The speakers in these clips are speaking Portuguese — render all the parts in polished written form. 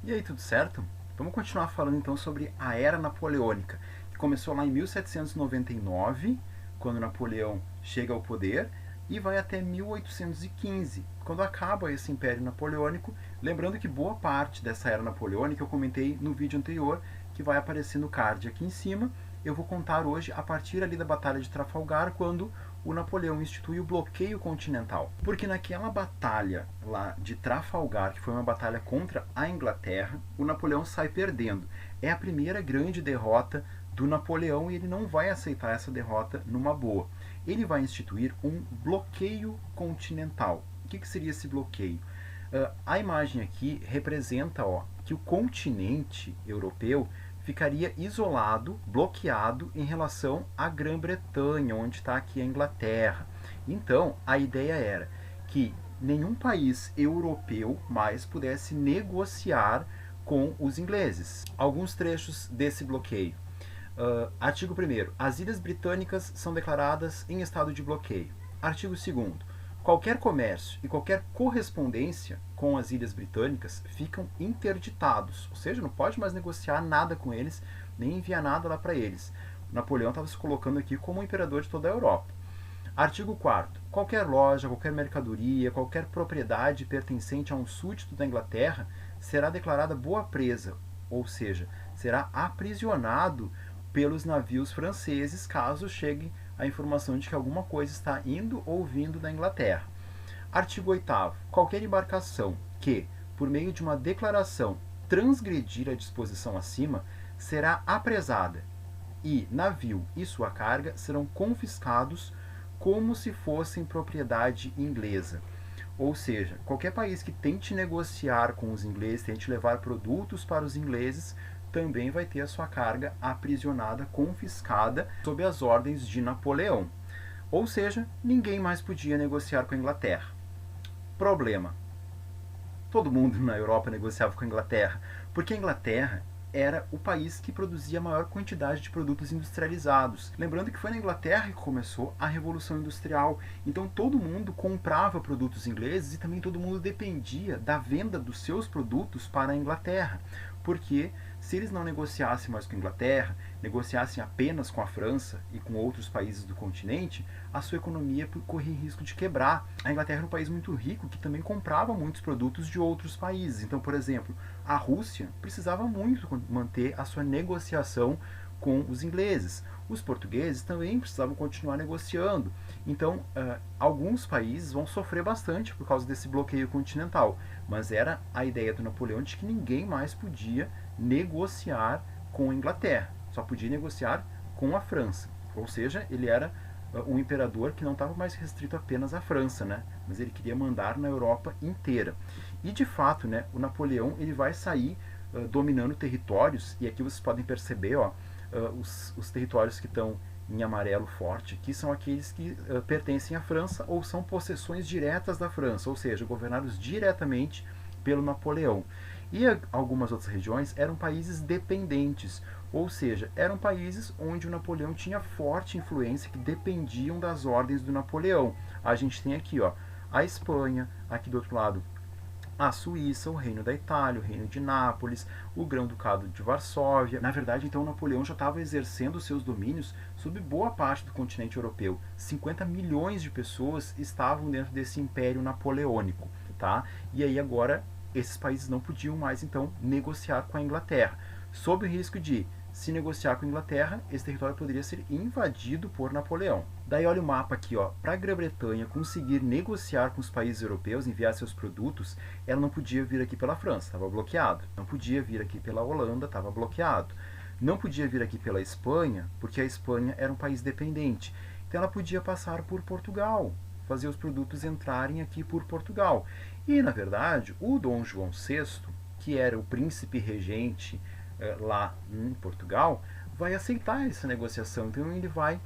E aí, tudo certo? Vamos continuar falando então sobre a Era Napoleônica, que começou lá em 1799, quando Napoleão chega ao poder, e vai até 1815, quando acaba esse Império Napoleônico. Lembrando que boa parte dessa Era Napoleônica eu comentei no vídeo anterior, que vai aparecer no card aqui em cima. Eu vou contar hoje a partir ali da Batalha de Trafalgar, quando o Napoleão institui o bloqueio continental. Porque naquela batalha lá de Trafalgar, que foi uma batalha contra a Inglaterra, o Napoleão sai perdendo. É a primeira grande derrota do Napoleão e ele não vai aceitar essa derrota numa boa. Ele vai instituir um bloqueio continental. O que seria esse bloqueio? A imagem aqui representa que o continente europeu ficaria isolado, bloqueado em relação à Grã-Bretanha, onde está aqui a Inglaterra. Então, a ideia era que nenhum país europeu mais pudesse negociar com os ingleses. Alguns trechos desse bloqueio. Artigo 1º. As Ilhas Britânicas são declaradas em estado de bloqueio. Artigo 2º. Qualquer comércio e qualquer correspondência com as Ilhas Britânicas ficam interditados, ou seja, não pode mais negociar nada com eles, nem enviar nada lá para eles. O Napoleão estava se colocando aqui como o imperador de toda a Europa. Artigo 4º. Qualquer loja, qualquer mercadoria, qualquer propriedade pertencente a um súdito da Inglaterra será declarada boa presa, ou seja, será aprisionado pelos navios franceses caso chegue a informação de que alguma coisa está indo ou vindo da Inglaterra. Artigo 8º. Qualquer embarcação que, por meio de uma declaração, transgredir a disposição acima, será apresada e navio e sua carga serão confiscados como se fossem propriedade inglesa. Ou seja, qualquer país que tente negociar com os ingleses, tente levar produtos para os ingleses, também vai ter a sua carga aprisionada, confiscada, sob as ordens de Napoleão. Ou seja, ninguém mais podia negociar com a Inglaterra. Problema: todo mundo na Europa negociava com a Inglaterra, porque a Inglaterra era o país que produzia a maior quantidade de produtos industrializados. Lembrando que foi na Inglaterra que começou a Revolução Industrial. Então todo mundo comprava produtos ingleses e também todo mundo dependia da venda dos seus produtos para a Inglaterra. Porque se eles não negociassem mais com a Inglaterra, negociassem apenas com a França e com outros países do continente, a sua economia corria risco de quebrar. A Inglaterra era um país muito rico que também comprava muitos produtos de outros países. Então, por exemplo, a Rússia precisava muito manter a sua negociação com os ingleses. Os portugueses também precisavam continuar negociando. Então, alguns países vão sofrer bastante por causa desse bloqueio continental. Mas era a ideia do Napoleão de que ninguém mais podia negociar com a Inglaterra. Só podia negociar com a França. Ou seja, ele era um imperador que não estava mais restrito apenas à França, né? Mas ele queria mandar na Europa inteira. E de fato, né, o Napoleão ele vai sair dominando territórios, e aqui vocês podem perceber os territórios que estão em amarelo forte, que são aqueles que pertencem à França ou são possessões diretas da França, ou seja, governados diretamente pelo Napoleão. E algumas outras regiões eram países dependentes, ou seja, eram países onde o Napoleão tinha forte influência, que dependiam das ordens do Napoleão. A gente tem aqui a Espanha, aqui do outro lado a Suíça, o Reino da Itália, o Reino de Nápoles, o Grão-Ducado de Varsóvia. Na verdade, então, Napoleão já estava exercendo seus domínios sobre boa parte do continente europeu. 50 milhões de pessoas estavam dentro desse império napoleônico, tá? E aí agora esses países não podiam mais então negociar com a Inglaterra, sob o risco de, se negociar com a Inglaterra, esse território poderia ser invadido por Napoleão. Daí olha o mapa aqui, para a Grã-Bretanha conseguir negociar com os países europeus, enviar seus produtos, ela não podia vir aqui pela França, estava bloqueado. Não podia vir aqui pela Holanda, estava bloqueado. Não podia vir aqui pela Espanha, porque a Espanha era um país dependente. Então ela podia passar por Portugal, fazer os produtos entrarem aqui por Portugal. E, na verdade, o Dom João VI, que era o príncipe regente lá em Portugal, vai aceitar essa negociação. Então ele vai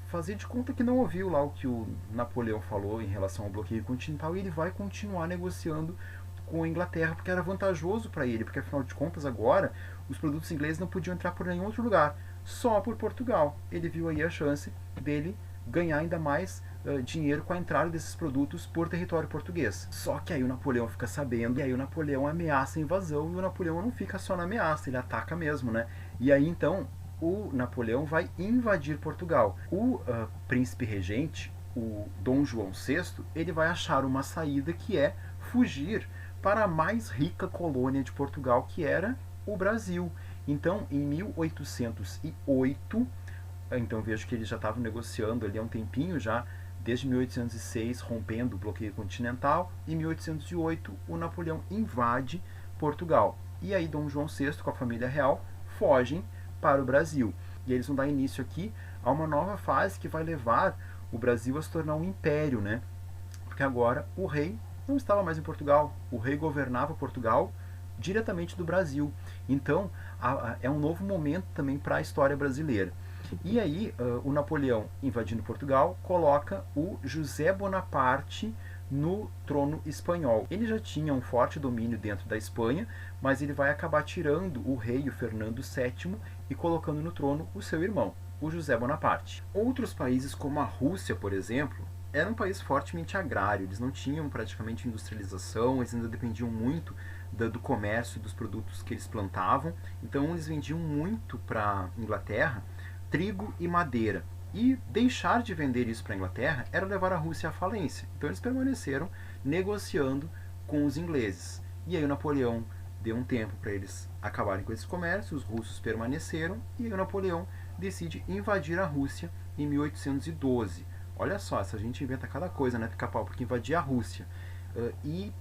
fazer de conta que não ouviu lá o que o Napoleão falou em relação ao bloqueio continental, e ele vai continuar negociando com a Inglaterra, porque era vantajoso para ele, porque afinal de contas agora os produtos ingleses não podiam entrar por nenhum outro lugar, só por Portugal. Ele viu aí a chance dele ganhar ainda mais dinheiro com a entrada desses produtos por território português. Só que aí o Napoleão fica sabendo, e aí o Napoleão ameaça a invasão, e o Napoleão não fica só na ameaça, ele ataca mesmo, né? E aí então o Napoleão vai invadir Portugal. O príncipe regente, o Dom João VI, ele vai achar uma saída que é fugir para a mais rica colônia de Portugal, que era o Brasil. Então, em 1808, então vejo que eles já estavam negociando ali há um tempinho já, desde 1806, rompendo o bloqueio continental. Em 1808, o Napoleão invade Portugal. E aí Dom João VI, com a família real, fogem para o Brasil. E eles vão dar início aqui a uma nova fase que vai levar o Brasil a se tornar um império, né? Porque agora o rei não estava mais em Portugal, o rei governava Portugal diretamente do Brasil. Então, é um novo momento também para a história brasileira. E aí, o Napoleão, invadindo Portugal, coloca o José Bonaparte no trono espanhol. Ele já tinha um forte domínio dentro da Espanha, mas ele vai acabar tirando o rei, o Fernando VII, e colocando no trono o seu irmão, o José Bonaparte. Outros países, como a Rússia, por exemplo, era um país fortemente agrário, eles não tinham praticamente industrialização, eles ainda dependiam muito do comércio, dos produtos que eles plantavam, então eles vendiam muito para a Inglaterra trigo e madeira. E deixar de vender isso para a Inglaterra era levar a Rússia à falência. Então eles permaneceram negociando com os ingleses. E aí o Napoleão deu um tempo para eles acabarem com esse comércio, os russos permaneceram, e aí o Napoleão decide invadir a Rússia em 1812. Olha só, essa gente inventa cada coisa, né, Pica-Pau, porque invadir a Rússia e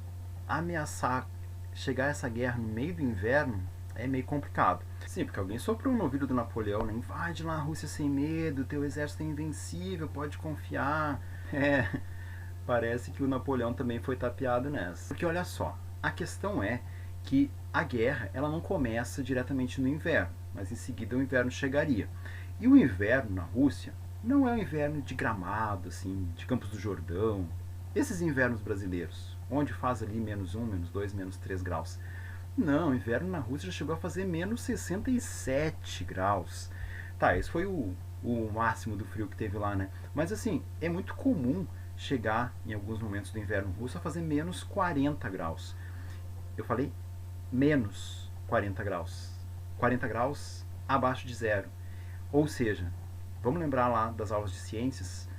ameaçar chegar a essa guerra no meio do inverno é meio complicado. Sim, porque alguém soprou no ouvido do Napoleão, né? Invade lá a Rússia sem medo, teu exército é invencível, pode confiar. Parece que o Napoleão também foi tapeado nessa. Porque olha só, a questão é que a guerra ela não começa diretamente no inverno, mas em seguida o inverno chegaria. E o inverno na Rússia não é um inverno de Gramado, assim, de Campos do Jordão. Esses invernos brasileiros, onde faz ali -1, -2, -3 graus. Não, o inverno na Rússia já chegou a fazer -67 graus. Tá, esse foi o máximo do frio que teve lá, né? Mas assim, é muito comum chegar em alguns momentos do inverno russo a fazer -40 graus. Eu falei menos 40 graus. 40 graus abaixo de zero. Ou seja, vamos lembrar lá das aulas de ciências,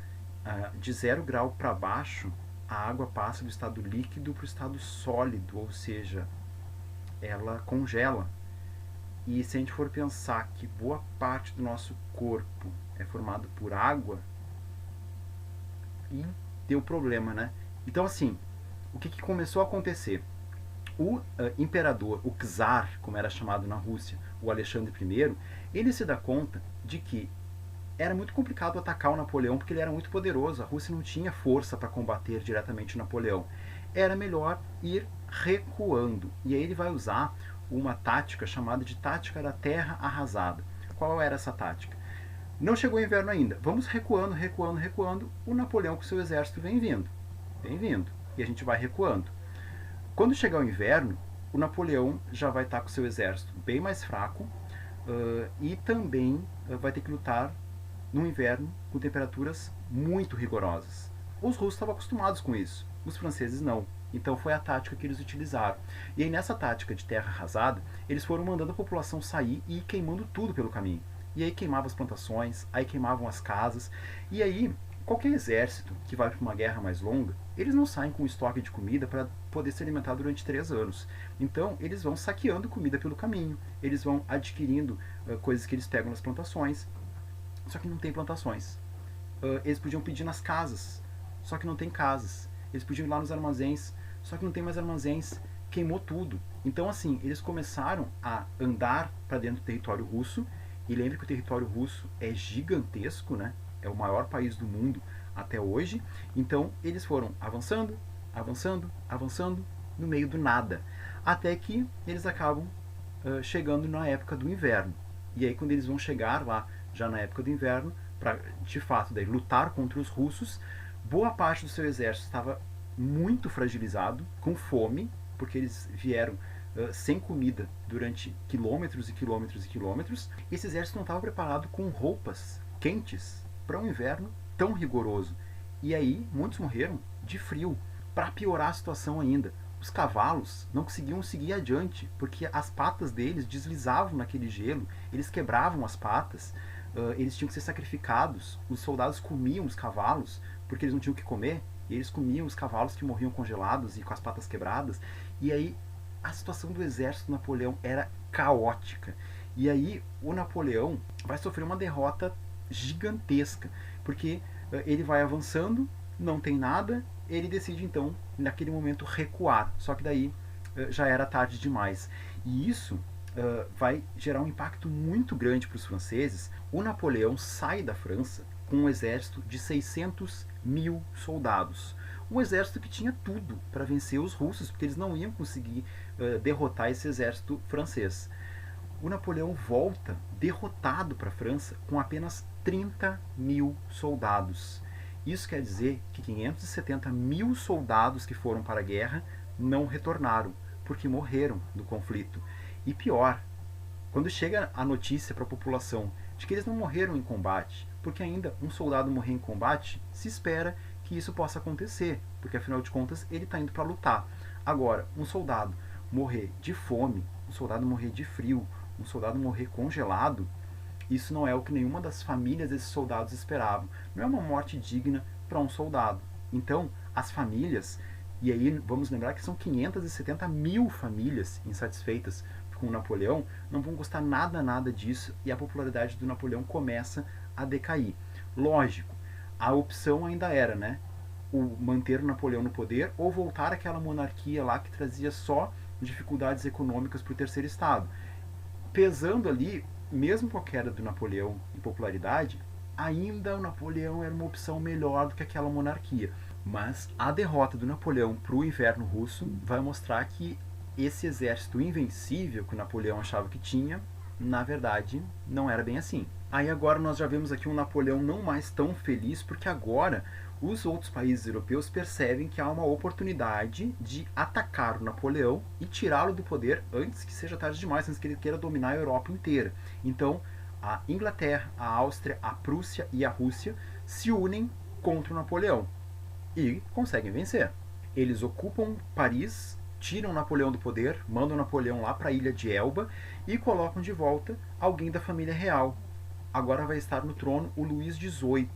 de 0 grau para baixo, a água passa do estado líquido para o estado sólido, ou seja, ela congela. E se a gente for pensar que boa parte do nosso corpo é formado por água, e deu problema, né? Então, assim, o que começou a acontecer? O imperador, o czar, como era chamado na Rússia, o Alexandre I, ele se dá conta de que era muito complicado atacar o Napoleão, porque ele era muito poderoso, a Rússia não tinha força para combater diretamente o Napoleão. Era melhor ir recuando. E aí ele vai usar uma tática chamada de tática da terra arrasada. Qual era essa tática? Não chegou o inverno ainda. Vamos recuando, recuando, recuando. O Napoleão com seu exército vem vindo. Vem vindo. E a gente vai recuando. Quando chegar o inverno, o Napoleão já vai estar com seu exército bem mais fraco e também vai ter que lutar no inverno com temperaturas muito rigorosas. Os russos estavam acostumados com isso. Os franceses não. Então foi a tática que eles utilizaram. E aí nessa tática de terra arrasada, eles foram mandando a população sair e ir queimando tudo pelo caminho. E aí queimavam as plantações, aí queimavam as casas. E aí, qualquer exército que vai para uma guerra mais longa, eles não saem com estoque de comida para poder se alimentar durante 3 anos. Então eles vão saqueando comida pelo caminho, eles vão adquirindo coisas que eles pegam nas plantações. Só que não tem plantações. Eles podiam pedir nas casas, só que não tem casas. Eles podiam ir lá nos armazéns, só que não tem mais armazéns. Queimou tudo. Então, assim, eles começaram a andar para dentro do território russo. E lembre que o território russo é gigantesco, né? É o maior país do mundo até hoje. Então, eles foram avançando, avançando, avançando, no meio do nada. Até que eles acabam chegando na época do inverno. E aí, quando eles vão chegar lá, já na época do inverno, para de fato daí, lutar contra os russos, boa parte do seu exército estava muito fragilizado, com fome, porque eles vieram sem comida durante quilômetros e quilômetros e quilômetros. Esse exército não estava preparado com roupas quentes para um inverno tão rigoroso. E aí muitos morreram de frio. Para piorar a situação ainda, os cavalos não conseguiam seguir adiante, porque as patas deles deslizavam naquele gelo, eles quebravam as patas, eles tinham que ser sacrificados, os soldados comiam os cavalos, porque eles não tinham o que comer, e eles comiam os cavalos que morriam congelados e com as patas quebradas, e aí a situação do exército do Napoleão era caótica. E aí o Napoleão vai sofrer uma derrota gigantesca, porque ele vai avançando, não tem nada, ele decide então, naquele momento, recuar. Só que daí já era tarde demais. E isso vai gerar um impacto muito grande para os franceses. O Napoleão sai da França com um exército de 600 mil soldados. Um exército que tinha tudo para vencer os russos, porque eles não iam conseguir derrotar esse exército francês. O Napoleão volta derrotado para a França com apenas 30 mil soldados. Isso quer dizer que 570 mil soldados que foram para a guerra não retornaram, porque morreram no conflito. E pior, quando chega a notícia para a população de que eles não morreram em combate, porque ainda um soldado morrer em combate, se espera que isso possa acontecer, porque afinal de contas ele está indo para lutar. Agora, um soldado morrer de fome, um soldado morrer de frio, um soldado morrer congelado, isso não é o que nenhuma das famílias desses soldados esperavam. Não é uma morte digna para um soldado. Então, as famílias, e aí vamos lembrar que são 570 mil famílias insatisfeitas com o Napoleão, não vão gostar nada disso, e a popularidade do Napoleão começa a decair. Lógico, a opção ainda era, né, o manter o Napoleão no poder ou voltar àquela monarquia lá que trazia só dificuldades econômicas para o terceiro estado. Pesando ali, mesmo com a queda do Napoleão em popularidade, ainda o Napoleão era uma opção melhor do que aquela monarquia. Mas a derrota do Napoleão para o inverno russo vai mostrar que esse exército invencível que o Napoleão achava que tinha, na verdade, não era bem assim. Aí agora nós já vemos aqui um Napoleão não mais tão feliz, porque agora os outros países europeus percebem que há uma oportunidade de atacar o Napoleão e tirá-lo do poder antes que seja tarde demais, antes que ele queira dominar a Europa inteira. Então, a Inglaterra, a Áustria, a Prússia e a Rússia se unem contra o Napoleão e conseguem vencer. Eles ocupam Paris, tiram Napoleão do poder, mandam Napoleão lá para a ilha de Elba e colocam de volta alguém da família real. Agora vai estar no trono o Luís XVIII.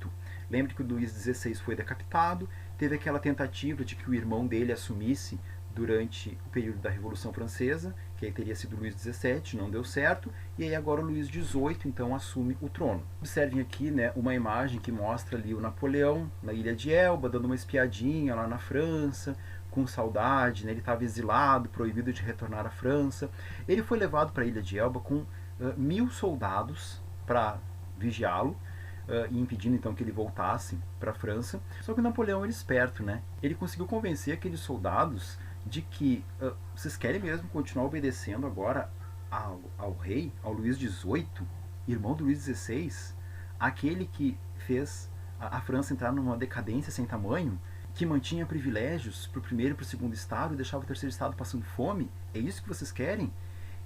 Lembre que o Luís XVI foi decapitado, teve aquela tentativa de que o irmão dele assumisse durante o período da Revolução Francesa, que aí teria sido Luís XVII, não deu certo, e aí agora o Luís XVIII então assume o trono. Observem aqui, né, uma imagem que mostra ali o Napoleão na ilha de Elba, dando uma espiadinha lá na França, com saudade, né, ele estava exilado, proibido de retornar à França. Ele foi levado para a ilha de Elba com 1000 soldados para vigiá-lo, e impedindo então que ele voltasse para a França. Só que o Napoleão era esperto, né? Ele conseguiu convencer aqueles soldados de que vocês querem mesmo continuar obedecendo agora ao rei, ao Luís XVIII, irmão do Luís XVI, aquele que fez a França entrar numa decadência sem tamanho, que mantinha privilégios para o primeiro e para o segundo estado e deixava o terceiro estado passando fome? É isso que vocês querem?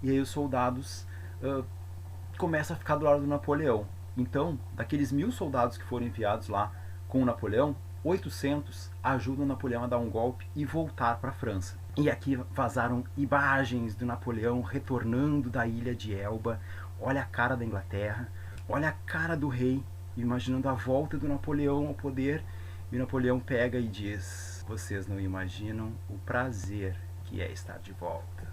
E aí os soldados começam a ficar do lado do Napoleão. Então, daqueles 1000 soldados que foram enviados lá com o Napoleão, 800 ajudam o Napoleão a dar um golpe e voltar para a França. E aqui vazaram imagens do Napoleão retornando da ilha de Elba. Olha a cara da Inglaterra, olha a cara do rei, imaginando a volta do Napoleão ao poder. E o Napoleão pega e diz: vocês não imaginam o prazer que é estar de volta.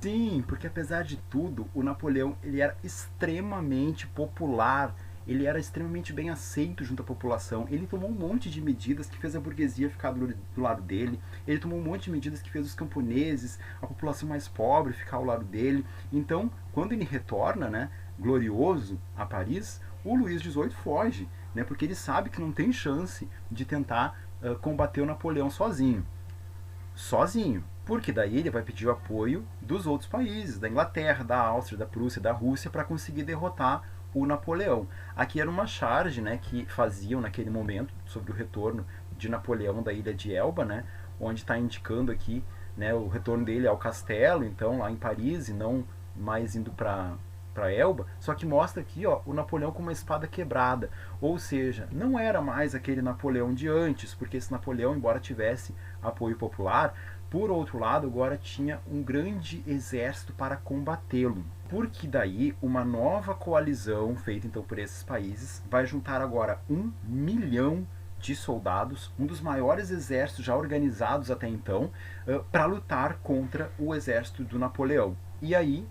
Sim, porque apesar de tudo, o Napoleão ele era extremamente popular, ele era extremamente bem aceito junto à população. Ele tomou um monte de medidas que fez a burguesia ficar do lado dele, ele tomou um monte de medidas que fez os camponeses, a população mais pobre ficar ao lado dele. Então, quando ele retorna, né, glorioso a Paris, o Luís XVIII foge, né, porque ele sabe que não tem chance de tentar combater o Napoleão sozinho. Porque daí ele vai pedir o apoio dos outros países, da Inglaterra, da Áustria, da Prússia, da Rússia, para conseguir derrotar o Napoleão. Aqui era uma charge, né, que faziam naquele momento sobre o retorno de Napoleão da ilha de Elba, né, onde está indicando aqui, né, o retorno dele ao castelo, então lá em Paris, e não mais indo para para Elba, só que mostra aqui, ó, o Napoleão com uma espada quebrada, ou seja, não era mais aquele Napoleão de antes, porque esse Napoleão, embora tivesse apoio popular, por outro lado, agora tinha um grande exército para combatê-lo. Porque daí uma nova coalizão feita então por esses países vai juntar agora 1 milhão de soldados, um dos maiores exércitos já organizados até então, para lutar contra o exército do Napoleão. E aí,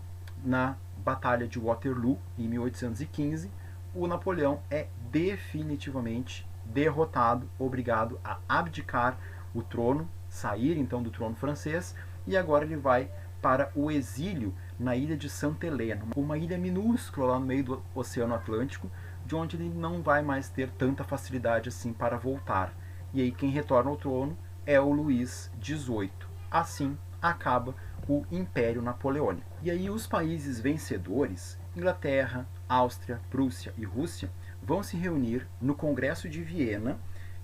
na Batalha de Waterloo, em 1815, o Napoleão é definitivamente derrotado, obrigado a abdicar o trono, sair então do trono francês, e agora ele vai para o exílio na ilha de Santa Helena, uma ilha minúscula lá no meio do Oceano Atlântico, de onde ele não vai mais ter tanta facilidade assim para voltar. E aí quem retorna ao trono é o Luís XVIII. Assim acaba o Império Napoleônico. E aí os países vencedores, Inglaterra, Áustria, Prússia e Rússia, vão se reunir no Congresso de Viena,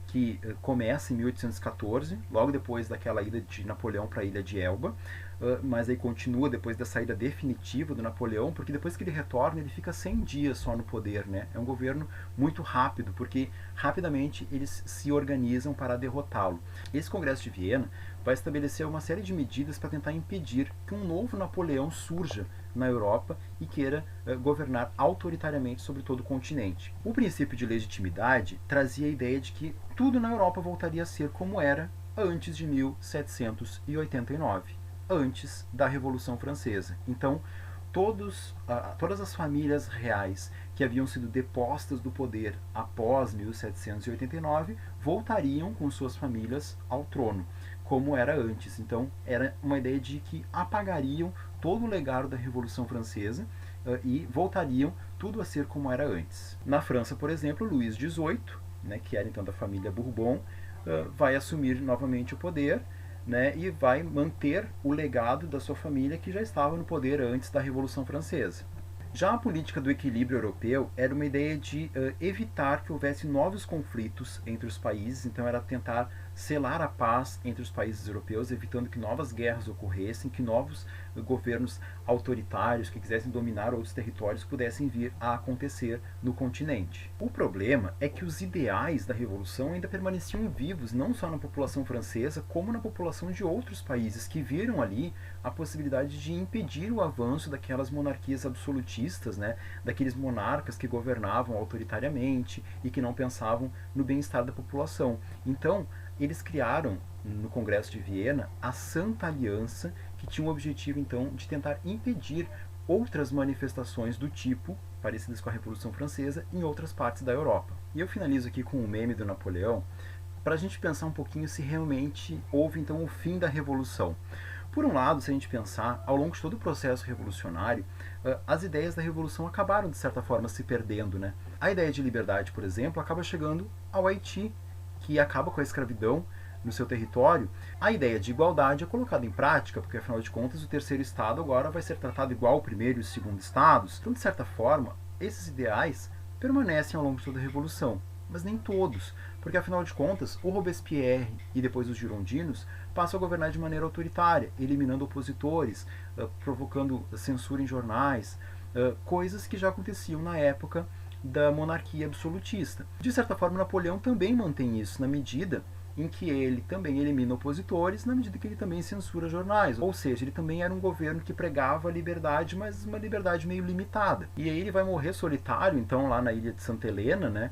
que começa em 1814, logo depois daquela ida de Napoleão para a ilha de Elba, mas aí continua depois da saída definitiva do Napoleão, porque depois que ele retorna, ele fica 100 dias só no poder, né? É um governo muito rápido, porque rapidamente eles se organizam para derrotá-lo. Esse Congresso de Viena vai estabelecer uma série de medidas para tentar impedir que um novo Napoleão surja na Europa e queira governar autoritariamente sobre todo o continente. O princípio de legitimidade trazia a ideia de que tudo na Europa voltaria a ser como era antes de 1789, antes da Revolução Francesa. Então, todas as famílias reais que haviam sido depostas do poder após 1789 voltariam com suas famílias ao trono, como era antes. Então, era uma ideia de que apagariam todo o legado da Revolução Francesa e voltariam tudo a ser como era antes. Na França, por exemplo, Luís XVIII, né, que era então da família Bourbon, vai assumir novamente o poder, né, e vai manter o legado da sua família que já estava no poder antes da Revolução Francesa. Já a política do equilíbrio europeu era uma ideia de evitar que houvesse novos conflitos entre os países, então era tentar selar a paz entre os países europeus, evitando que novas guerras ocorressem, que novos governos autoritários que quisessem dominar outros territórios pudessem vir a acontecer no continente. O problema é que os ideais da Revolução ainda permaneciam vivos, não só na população francesa, como na população de outros países que viram ali a possibilidade de impedir o avanço daquelas monarquias absolutistas, né, daqueles monarcas que governavam autoritariamente e que não pensavam no bem-estar da população. Então, eles criaram no Congresso de Viena a Santa Aliança, que tinha o objetivo então de tentar impedir outras manifestações do tipo, parecidas com a Revolução Francesa, em outras partes da Europa. E eu finalizo aqui com o meme do Napoleão, para a gente pensar um pouquinho se realmente houve então o fim da Revolução. Por um lado, se a gente pensar, ao longo de todo o processo revolucionário, as ideias da Revolução acabaram, de certa forma, se perdendo, né? A ideia de liberdade, por exemplo, acaba chegando ao Haiti, que acaba com a escravidão no seu território. A ideia de igualdade é colocada em prática, porque afinal de contas o terceiro estado agora vai ser tratado igual ao primeiro e o segundo estados. Então, de certa forma, esses ideais permanecem ao longo de toda a Revolução, mas nem todos, porque afinal de contas o Robespierre e depois os girondinos passam a governar de maneira autoritária, eliminando opositores, provocando censura em jornais, coisas que já aconteciam na época da monarquia absolutista. De certa forma, Napoleão também mantém isso, na medida em que ele também elimina opositores, na medida que ele também censura jornais. Ou seja, ele também era um governo que pregava a liberdade, mas uma liberdade meio limitada. E aí ele vai morrer solitário, então, lá na ilha de Santa Helena, né?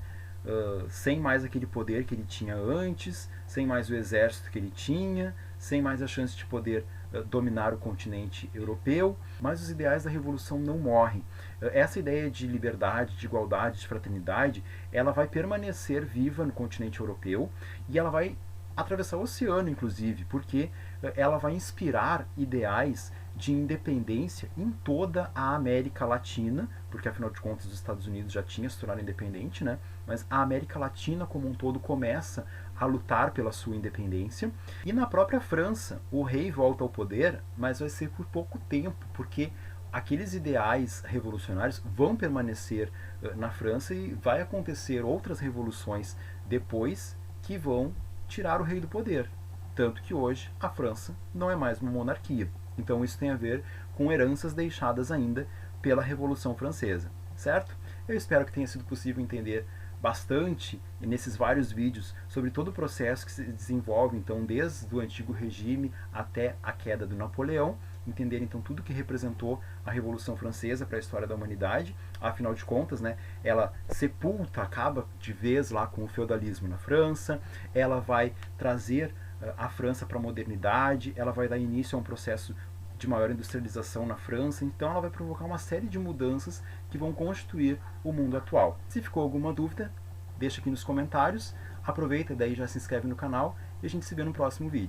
Sem mais aquele poder que ele tinha antes, sem mais o exército que ele tinha, sem mais a chance de poder dominar o continente europeu, mas os ideais da Revolução não morrem. Essa ideia de liberdade, de igualdade, de fraternidade, ela vai permanecer viva no continente europeu e ela vai atravessar o oceano, inclusive, porque ela vai inspirar ideais de independência em toda a América Latina, porque afinal de contas os Estados Unidos já tinha se tornado independente, né? Mas a América Latina como um todo começa a lutar pela sua independência. E na própria França, o rei volta ao poder, mas vai ser por pouco tempo, porque aqueles ideais revolucionários vão permanecer na França e vai acontecer outras revoluções depois que vão tirar o rei do poder. Tanto que hoje a França não é mais uma monarquia. Então isso tem a ver com heranças deixadas ainda pela Revolução Francesa, certo? Eu espero que tenha sido possível entender bastante nesses vários vídeos sobre todo o processo que se desenvolve, então, desde o antigo regime até a queda do Napoleão, entender então tudo que representou a Revolução Francesa para a história da humanidade. Afinal de contas, né, ela sepulta, acaba de vez lá com o feudalismo na França, ela vai trazer a França para a modernidade, ela vai dar início a um processo de maior industrialização na França, então ela vai provocar uma série de mudanças que vão constituir o mundo atual. Se ficou alguma dúvida, deixa aqui nos comentários, aproveita e daí já se inscreve no canal e a gente se vê no próximo vídeo.